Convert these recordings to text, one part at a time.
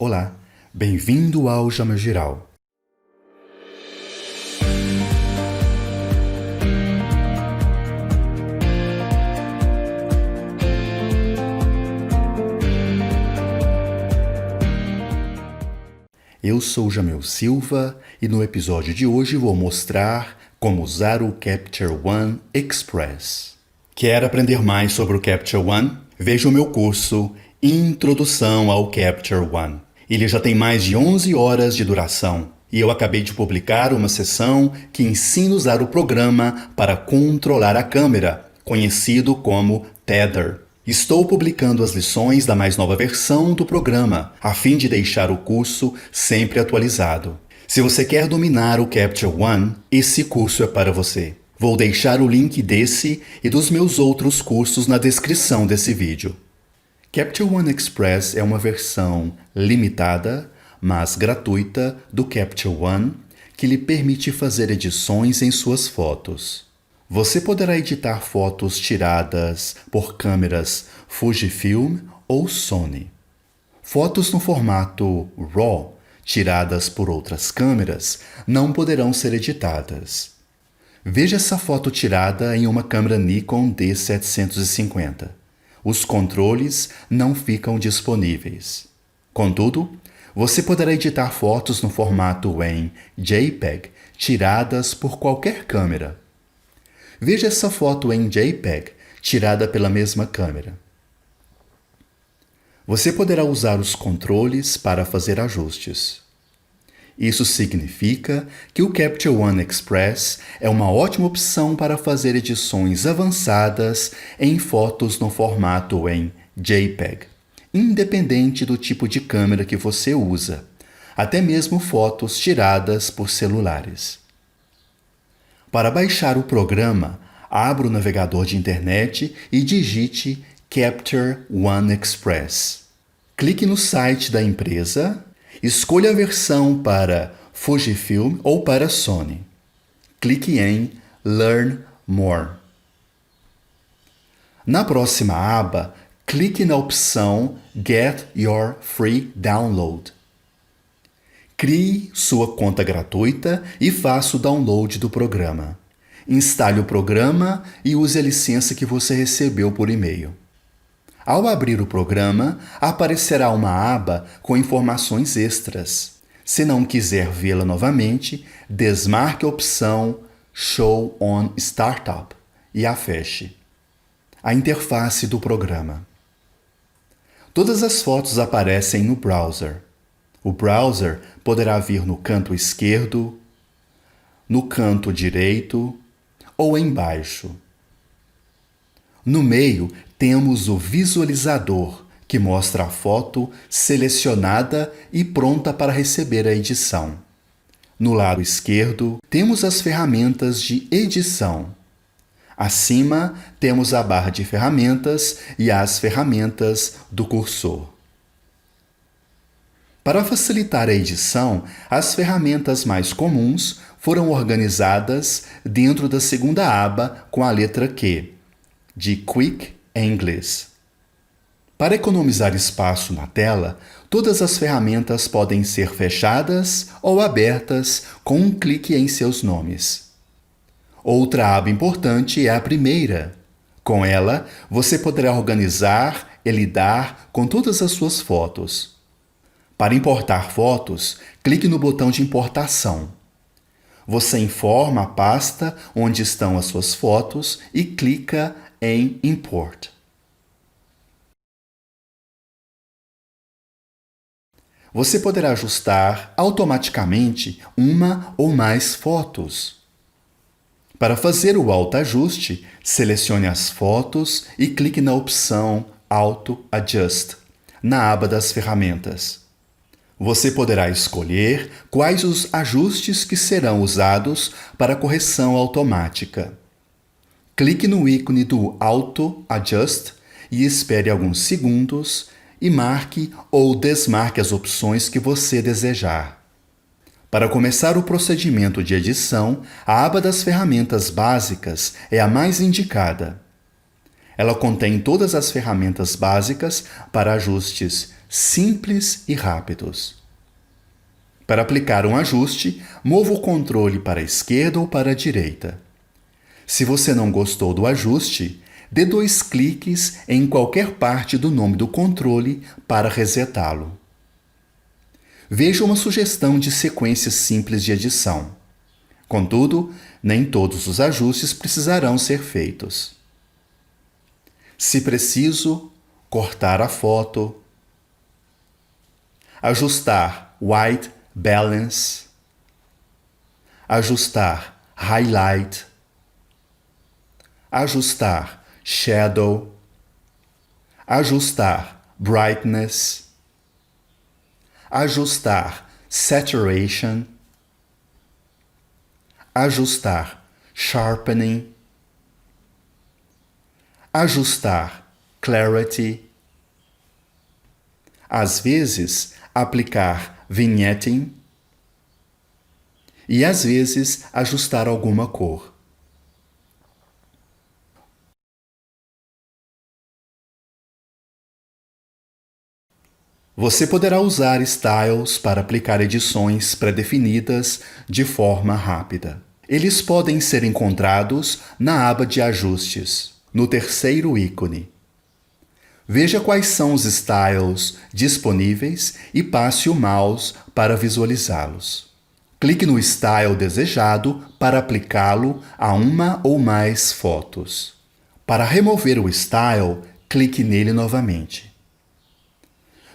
Olá, bem-vindo ao Jama Geral. Eu sou Jamil Silva e no episódio de hoje vou mostrar como usar o Capture One Express. Quer aprender mais sobre o Capture One? Veja o meu curso Introdução ao Capture One. Ele já tem mais de 11 horas de duração e eu acabei de publicar uma sessão que ensina a usar o programa para controlar a câmera, conhecido como Tether. Estou publicando as lições da mais nova versão do programa, a fim de deixar o curso sempre atualizado. Se você quer dominar o Capture One, esse curso é para você. Vou deixar o link desse e dos meus outros cursos na descrição desse vídeo. Capture One Express é uma versão limitada, mas gratuita, do Capture One, que lhe permite fazer edições em suas fotos. Você poderá editar fotos tiradas por câmeras Fujifilm ou Sony. Fotos no formato RAW, tiradas por outras câmeras, não poderão ser editadas. Veja essa foto tirada em uma câmera Nikon D750. Os controles não ficam disponíveis. Contudo, você poderá editar fotos no formato em JPEG, tiradas por qualquer câmera. Veja essa foto em JPEG, tirada pela mesma câmera. Você poderá usar os controles para fazer ajustes. Isso significa que o Capture One Express é uma ótima opção para fazer edições avançadas em fotos no formato em JPEG, independente do tipo de câmera que você usa, até mesmo fotos tiradas por celulares. Para baixar o programa, abra o navegador de internet e digite Capture One Express. Clique no site da empresa. Escolha a versão para Fujifilm ou para Sony. Clique em Learn More. Na próxima aba, clique na opção Get Your Free Download. Crie sua conta gratuita e faça o download do programa. Instale o programa e use a licença que você recebeu por e-mail. Ao abrir o programa, aparecerá uma aba com informações extras. Se não quiser vê-la novamente, desmarque a opção Show on Startup e a feche. A interface do programa. Todas as fotos aparecem no browser. O browser poderá vir no canto esquerdo, no canto direito ou embaixo. No meio, temos o visualizador, que mostra a foto selecionada e pronta para receber a edição. No lado esquerdo, temos as ferramentas de edição. Acima, temos a barra de ferramentas e as ferramentas do cursor. Para facilitar a edição, as ferramentas mais comuns foram organizadas dentro da segunda aba com a letra Q, de Quick English. Para economizar espaço na tela, todas as ferramentas podem ser fechadas ou abertas com um clique em seus nomes. Outra aba importante é a primeira. Com ela, você poderá organizar e lidar com todas as suas fotos. Para importar fotos, clique no botão de importação. Você informa a pasta onde estão as suas fotos e clica em Import. Você poderá ajustar automaticamente uma ou mais fotos. Para fazer o autoajuste, selecione as fotos e clique na opção Auto Adjust, na aba das ferramentas. Você poderá escolher quais os ajustes que serão usados para correção automática. Clique no ícone do Auto Adjust e espere alguns segundos e marque ou desmarque as opções que você desejar. Para começar o procedimento de edição, a aba das ferramentas básicas é a mais indicada. Ela contém todas as ferramentas básicas para ajustes simples e rápidos. Para aplicar um ajuste, mova o controle para a esquerda ou para a direita. Se você não gostou do ajuste, dê 2 cliques em qualquer parte do nome do controle para resetá-lo. Veja uma sugestão de sequência simples de edição. Contudo, nem todos os ajustes precisarão ser feitos. Se preciso, cortar a foto, ajustar White Balance, ajustar Highlight, ajustar Shadow, ajustar Brightness, ajustar Saturation, ajustar Sharpening, ajustar Clarity, às vezes aplicar Vignetting e às vezes ajustar alguma cor. Você poderá usar styles para aplicar edições pré-definidas de forma rápida. Eles podem ser encontrados na aba de ajustes, no terceiro ícone. Veja quais são os styles disponíveis e passe o mouse para visualizá-los. Clique no style desejado para aplicá-lo a uma ou mais fotos. Para remover o style, clique nele novamente.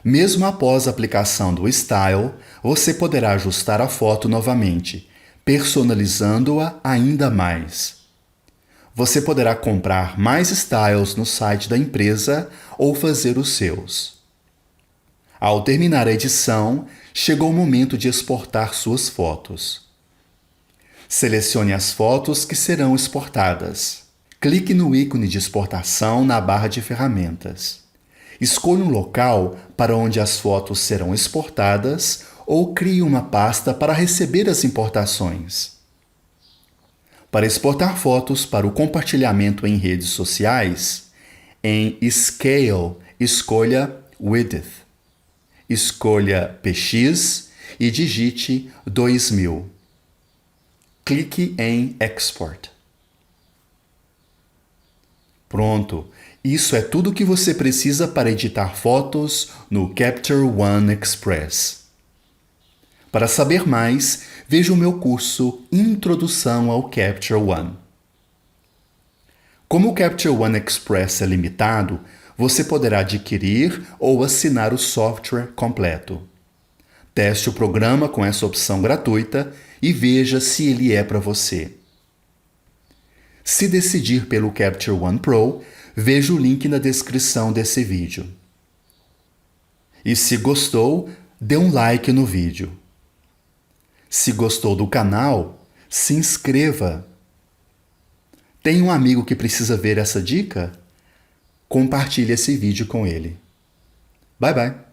Mesmo após a aplicação do style, você poderá ajustar a foto novamente, personalizando-a ainda mais. Você poderá comprar mais styles no site da empresa ou fazer os seus. Ao terminar a edição, chegou o momento de exportar suas fotos. Selecione as fotos que serão exportadas. Clique no ícone de exportação na barra de ferramentas. Escolha um local para onde as fotos serão exportadas ou crie uma pasta para receber as importações. Para exportar fotos para o compartilhamento em redes sociais, em Scale, escolha Width. Escolha PX e digite 2000. Clique em Export. Pronto! Isso é tudo o que você precisa para editar fotos no Capture One Express. Para saber mais, veja o meu curso Introdução ao Capture One. Como o Capture One Express é limitado, você poderá adquirir ou assinar o software completo. Teste o programa com essa opção gratuita e veja se ele é para você. Se decidir pelo Capture One Pro, veja o link na descrição desse vídeo. E se gostou, dê um like no vídeo. Se gostou do canal, se inscreva. Tem um amigo que precisa ver essa dica? Compartilhe esse vídeo com ele. Bye, bye!